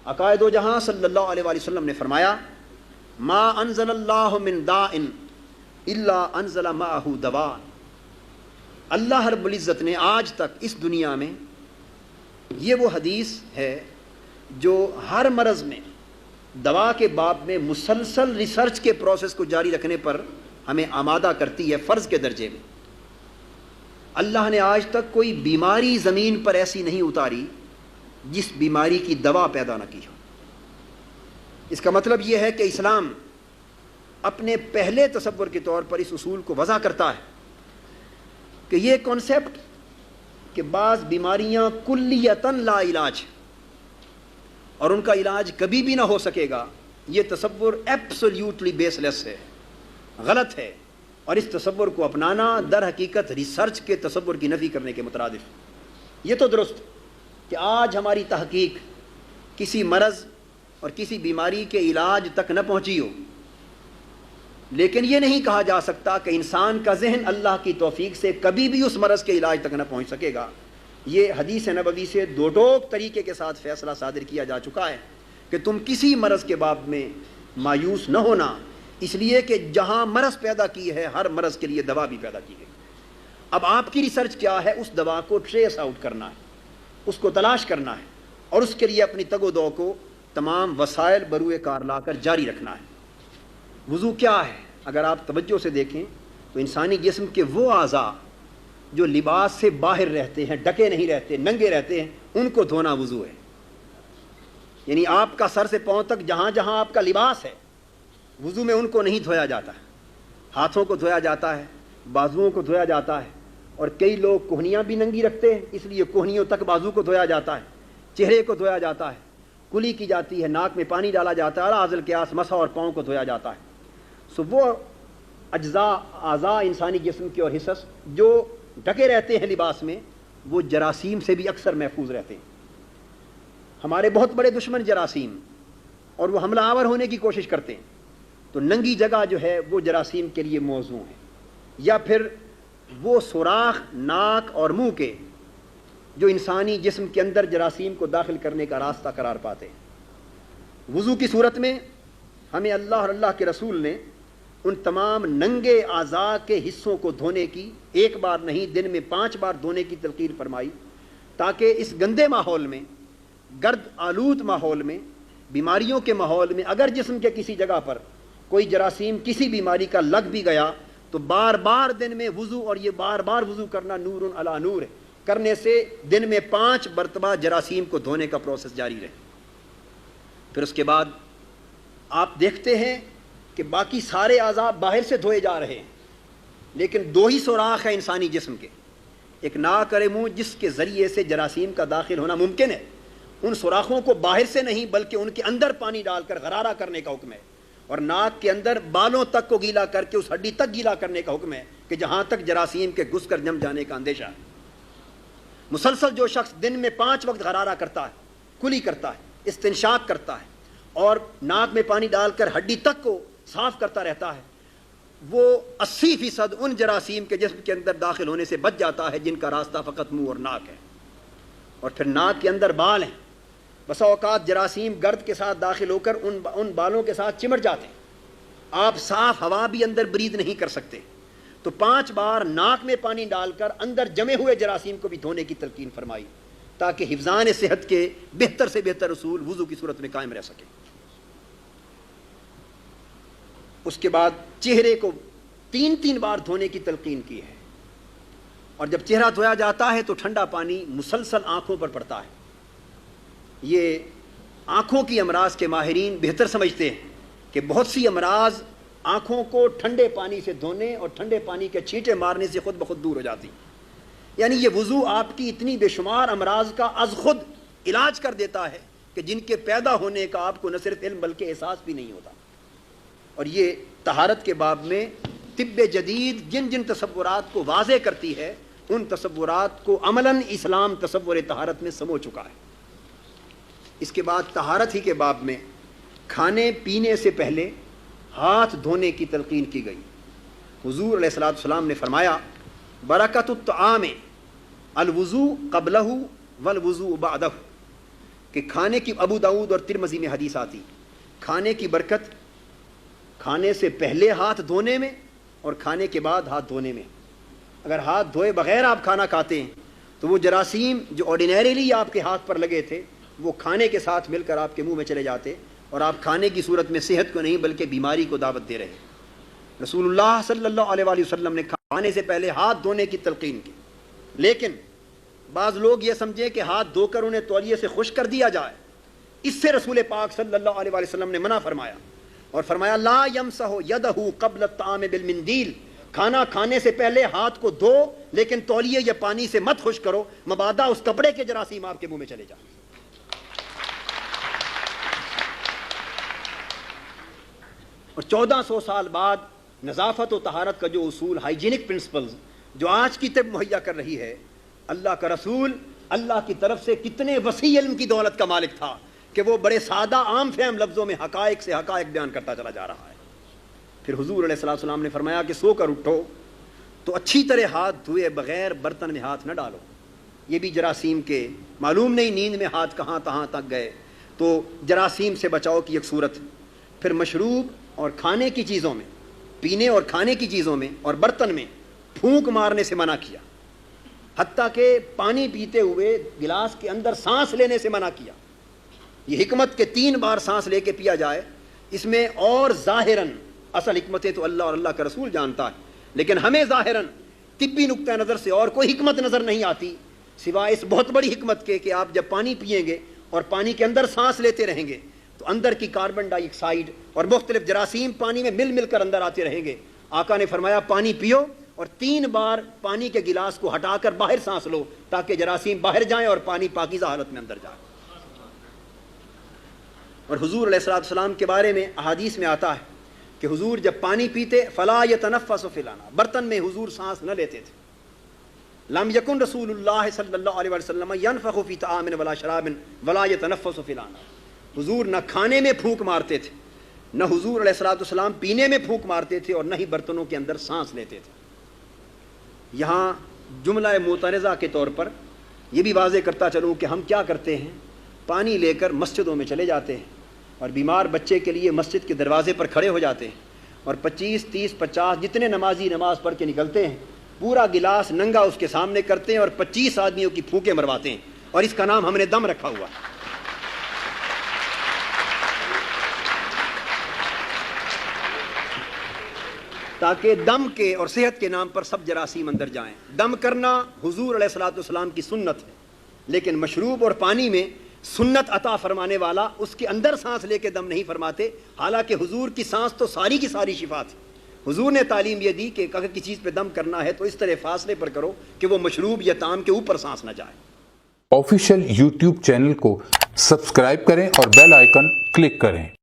عقائد و جہاں صلی اللہ علیہ وآلہ وسلم نے فرمایا ما انزل اللہ من داء الا انزل معہ دواء. اللہ رب العزت نے آج تک اس دنیا میں، یہ وہ حدیث ہے جو ہر مرض میں دوا کے باب میں مسلسل ریسرچ کے پروسیس کو جاری رکھنے پر ہمیں آمادہ کرتی ہے فرض کے درجے میں. اللہ نے آج تک کوئی بیماری زمین پر ایسی نہیں اتاری جس بیماری کی دوا پیدا نہ کی ہو. اس کا مطلب یہ ہے کہ اسلام اپنے پہلے تصور کے طور پر اس اصول کو وضع کرتا ہے کہ یہ کانسیپٹ کہ بعض بیماریاں کلیتاً لا علاج اور ان کا علاج کبھی بھی نہ ہو سکے گا، یہ تصور ایبسولیوٹلی بیس لیس ہے، غلط ہے. اور اس تصور کو اپنانا در حقیقت ریسرچ کے تصور کی نفی کرنے کے مترادف. یہ تو درست کہ آج ہماری تحقیق کسی مرض اور کسی بیماری کے علاج تک نہ پہنچی ہو، لیکن یہ نہیں کہا جا سکتا کہ انسان کا ذہن اللہ کی توفیق سے کبھی بھی اس مرض کے علاج تک نہ پہنچ سکے گا. یہ حدیث نبوی سے دو ٹوک طریقے کے ساتھ فیصلہ صادر کیا جا چکا ہے کہ تم کسی مرض کے باب میں مایوس نہ ہونا، اس لیے کہ جہاں مرض پیدا کی ہے ہر مرض کے لیے دوا بھی پیدا کی گئی. اب آپ کی ریسرچ کیا ہے؟ اس دوا کو ٹریس آؤٹ کرنا ہے، اس کو تلاش کرنا ہے، اور اس کے لیے اپنی تگ و دو کو تمام وسائل بروئے کار لا کر جاری رکھنا ہے. وضو کیا ہے؟ اگر آپ توجہ سے دیکھیں تو انسانی جسم کے وہ اعضاء جو لباس سے باہر رہتے ہیں، ڈکے نہیں رہتے، ننگے رہتے ہیں، ان کو دھونا وضو ہے. یعنی آپ کا سر سے پاؤں تک جہاں جہاں آپ کا لباس ہے، وضو میں ان کو نہیں دھویا جاتا ہے. ہاتھوں کو دھویا جاتا ہے، بازوؤں کو دھویا جاتا ہے، اور کئی لوگ کوہنیاں بھی ننگی رکھتے ہیں اس لیے کوہنیوں تک بازو کو دھویا جاتا ہے، چہرے کو دھویا جاتا ہے، کلی کی جاتی ہے، ناک میں پانی ڈالا جاتا ہے، اور آزل کے آس مسح اور پاؤں کو دھویا جاتا ہے. سو وہ اعضاء انسانی جسم کے اور حصص جو ڈھکے رہتے ہیں لباس میں، وہ جراثیم سے بھی اکثر محفوظ رہتے ہیں. ہمارے بہت بڑے دشمن جراثیم، اور وہ حملہ آور ہونے کی کوشش کرتے ہیں. تو ننگی جگہ جو ہے وہ جراثیم کے لیے موزوں ہے، یا پھر وہ سوراخ ناک اور منہ کے جو انسانی جسم کے اندر جراثیم کو داخل کرنے کا راستہ قرار پاتے ہیں. وضو کی صورت میں ہمیں اللہ اور اللہ کے رسول نے ان تمام ننگے اعضاء کے حصوں کو دھونے کی، ایک بار نہیں دن میں 5 بار دھونے کی تلقین فرمائی، تاکہ اس گندے ماحول میں، گرد آلود ماحول میں، بیماریوں کے ماحول میں اگر جسم کے کسی جگہ پر کوئی جراثیم کسی بیماری کا لگ بھی گیا تو بار بار دن میں وضو، اور یہ بار بار وضو کرنا نور علی نور ہے، کرنے سے دن میں 5 مرتبہ جراثیم کو دھونے کا پروسیس جاری رہے. پھر اس کے بعد آپ دیکھتے ہیں کہ باقی سارے اعضاء باہر سے دھوئے جا رہے ہیں، لیکن 2 ہی سوراخ ہیں انسانی جسم کے، ایک ناک اور منہ جس کے ذریعے سے جراثیم کا داخل ہونا ممکن ہے. ان سوراخوں کو باہر سے نہیں بلکہ ان کے اندر پانی ڈال کر غرارہ کرنے کا حکم ہے، اور ناک کے اندر بالوں تک کو گیلا کر کے اس ہڈی تک گیلا کرنے کا حکم ہے کہ جہاں تک جراثیم کے گھس کر جم جانے کا اندیشہ ہے. مسلسل جو شخص دن میں 5 وقت غرارہ کرتا ہے، کلی کرتا ہے، استنشاق کرتا ہے، اور ناک میں پانی ڈال کر ہڈی تک کو صاف کرتا رہتا ہے، وہ 80% ان جراثیم کے جسم کے اندر داخل ہونے سے بچ جاتا ہے جن کا راستہ فقط منہ اور ناک ہے. اور پھر ناک کے اندر بال ہیں، بسا اوقات جراثیم گرد کے ساتھ داخل ہو کر ان بالوں کے ساتھ چمٹ جاتے ہیں، آپ صاف ہوا بھی اندر برید نہیں کر سکتے. تو 5 بار ناک میں پانی ڈال کر اندر جمے ہوئے جراثیم کو بھی دھونے کی تلقین فرمائی، تاکہ حفظان صحت کے بہتر سے بہتر اصول وضو کی صورت میں قائم رہ سکے. اس کے بعد چہرے کو 3 بار دھونے کی تلقین کی ہے، اور جب چہرہ دھویا جاتا ہے تو ٹھنڈا پانی مسلسل آنکھوں پر پڑتا ہے. یہ آنکھوں کی امراض کے ماہرین بہتر سمجھتے ہیں کہ بہت سی امراض آنکھوں کو ٹھنڈے پانی سے دھونے اور ٹھنڈے پانی کے چھینٹے مارنے سے خود بخود دور ہو جاتی. یعنی یہ وضو آپ کی اتنی بے شمار امراض کا از خود علاج کر دیتا ہے کہ جن کے پیدا ہونے کا آپ کو نہ صرف علم بلکہ احساس بھی نہیں ہوتا. اور یہ طہارت کے باب میں طب جدید جن جن تصورات کو واضح کرتی ہے، ان تصورات کو عملاً اسلام تصور طہارت میں سمو چکا ہے. اس کے بعد طہارت ہی کے باب میں کھانے پینے سے پہلے ہاتھ دھونے کی تلقین کی گئی. حضور علیہ الصلوۃ والسلام نے فرمایا برکت الطعام الوضوء قبلہ والوضوء بعدہ، کہ کھانے کی ابو داؤد اور ترمذی میں حدیث آتی کھانے کی برکت کھانے سے پہلے ہاتھ دھونے میں اور کھانے کے بعد ہاتھ دھونے میں. اگر ہاتھ دھوئے بغیر آپ کھانا کھاتے ہیں تو وہ جراثیم جو آرڈینریلی آپ کے ہاتھ پر لگے تھے وہ کھانے کے ساتھ مل کر آپ کے منہ میں چلے جاتے اور آپ کھانے کی صورت میں صحت کو نہیں بلکہ بیماری کو دعوت دے رہے ہیں. رسول اللہ صلی اللہ علیہ وآلہ وسلم نے کھانے سے پہلے ہاتھ دھونے کی تلقین کی. لیکن بعض لوگ یہ سمجھیں کہ ہاتھ دھو کر انہیں تولیے سے خشک کر دیا جائے. اس سے رسول پاک صلی اللہ علیہ وآلہ وسلم نے منع فرمایا اور فرمایا لا یمسح یدہ قبل الطعام بالمندیل. کھانا کھانے سے پہلے ہاتھ کو دھو لیکن تولیے یا پانی سے مت خشک کرو مبادا اس کپڑے کے جراثیم آپ کے منہ میں چلے جائیں. اور 1400 سال بعد نظافت و طہارت کا جو اصول ہائیجینک پرنسپلز جو آج کی طب مہیا کر رہی ہے, اللہ کا رسول اللہ کی طرف سے کتنے وسیع علم کی دولت کا مالک تھا کہ وہ بڑے سادہ عام فہم لفظوں میں حقائق سے حقائق بیان کرتا چلا جا رہا ہے. پھر حضور علیہ السلام نے فرمایا کہ سو کر اٹھو تو اچھی طرح ہاتھ دھوئے بغیر برتن میں ہاتھ نہ ڈالو. یہ بھی جراثیم کے معلوم نہیں نیند میں ہاتھ کہاں تک گئے, تو جراثیم سے بچاؤ کی ایک صورت. پھر مشروب اور کھانے کی چیزوں میں, پینے اور کھانے کی چیزوں میں اور برتن میں پھونک مارنے سے منع کیا, حتیٰ کہ پانی پیتے ہوئے گلاس کے اندر سانس لینے سے منع کیا. یہ حکمت کہ 3 بار سانس لے کے پیا جائے, اس میں اور ظاہراً اصل حکمتیں تو اللہ اور اللہ کا رسول جانتا ہے, لیکن ہمیں ظاہراً طبی نقطہ نظر سے اور کوئی حکمت نظر نہیں آتی سوائے اس بہت بڑی حکمت کے کہ آپ جب پانی پئیں گے اور پانی کے اندر سانس لیتے رہیں گے تو اندر کی کاربن ڈائی آکسائڈ اور مختلف جراثیم پانی میں مل کر اندر آتے رہیں گے. آقا نے فرمایا پانی پیو اور 3 بار پانی کے گلاس کو ہٹا کر باہر سانس لو تاکہ جراثیم باہر جائیں اور پانی پاکیزہ حالت میں اندر جائے. اور حضور علیہ السلام کے بارے میں احادیث میں آتا ہے کہ حضور جب پانی پیتے فلا یتنفس فی الاناء, برتن میں حضور سانس نہ لیتے تھے. لم یکن رسول اللہ صلی اللہ علیہ وسلم ینفخ فی طعام ولا شراب ولا یتنفس فی الاناء. حضور نہ کھانے میں پھونک مارتے تھے, نہ حضور علیہ السلام پینے میں پھونک مارتے تھے اور نہ ہی برتنوں کے اندر سانس لیتے تھے. یہاں جملہ معترضہ کے طور پر یہ بھی واضح کرتا چلوں کہ ہم کیا کرتے ہیں, پانی لے کر مسجدوں میں چلے جاتے ہیں اور بیمار بچے کے لیے مسجد کے دروازے پر کھڑے ہو جاتے ہیں اور 25, 30, 50 جتنے نمازی نماز پڑھ کے نکلتے ہیں پورا گلاس ننگا اس کے سامنے کرتے ہیں اور 25 آدمیوں کی پھونکیں مرواتے ہیں اور اس کا نام ہم نے دم رکھا ہوا. تاکہ دم کے اور صحت کے نام پر سب جراثیم اندر جائیں. دم کرنا حضور علیہ السلام کی سنت ہے, لیکن مشروب اور پانی میں سنت عطا فرمانے والا اس کے اندر سانس لے کے دم نہیں فرماتے, حالانکہ حضور کی سانس تو ساری کی ساری شفا تھی. حضور نے تعلیم یہ دی کہ اگر کسی چیز پہ دم کرنا ہے تو اس طرح فاصلے پر کرو کہ وہ مشروب یا طعام کے اوپر سانس نہ جائے. آفیشیل یوٹیوب چینل کو سبسکرائب کریں اور بیل آئیکن کلک کریں.